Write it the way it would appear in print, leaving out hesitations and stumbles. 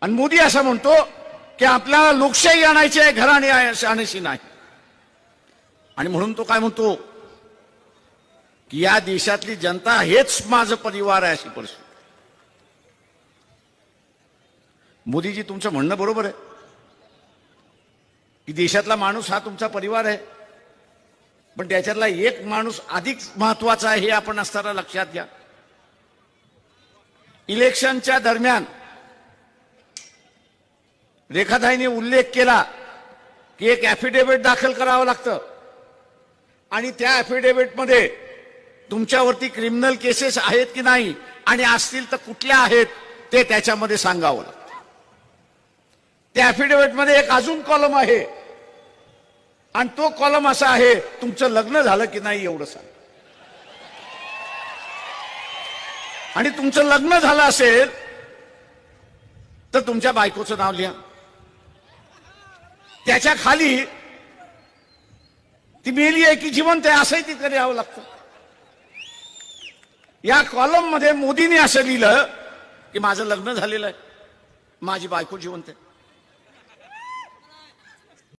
आणि मोदी असं म्हणतो की आपल्याला लोकशाही आणायची आहे, घराणे आणायची नाही. आणि म्हणून तो काय म्हणतो की या देशातली जनता हेच माझं परिवार आहे, अशी परिस्थिती. मोदीजी, तुमचं म्हणणं बरोबर आहे की देशातला माणूस हा तुमचा परिवार आहे, पण त्याच्यातला एक माणूस अधिक महत्वाचा आहे हे आपण असताना लक्षात घ्या. इलेक्शनच्या दरम्यान रेखाताईंनी उल्लेख केला की एक ॲफिडेव्हिट दाखल करावं लागतं आणि त्या ॲफिडेव्हिटमध्ये तुमच्यावरती क्रिमिनल केसेस आहेत की नाही आणि असतील तर कुठल्या आहेत ते त्याच्यामध्ये सांगावं लागतं. त्या ॲफिडेव्हिटमध्ये एक अजून कॉलम आहे आणि तो कॉलम असा आहे, तुमचं लग्न झालं की नाही एवढं सांग. आणि तुमचं लग्न झालं असेल तर तुमच्या बायकोचं नाव लिहा. त्याच्या खाली ती मेली आहे की जिवंत आहे असंही तिथे लिहावं लागतं. या कॉलम मध्ये मोदींनी असं लिहिलं की माझं लग्न झालेलं आहे, माझी बायको जिवंत आहे.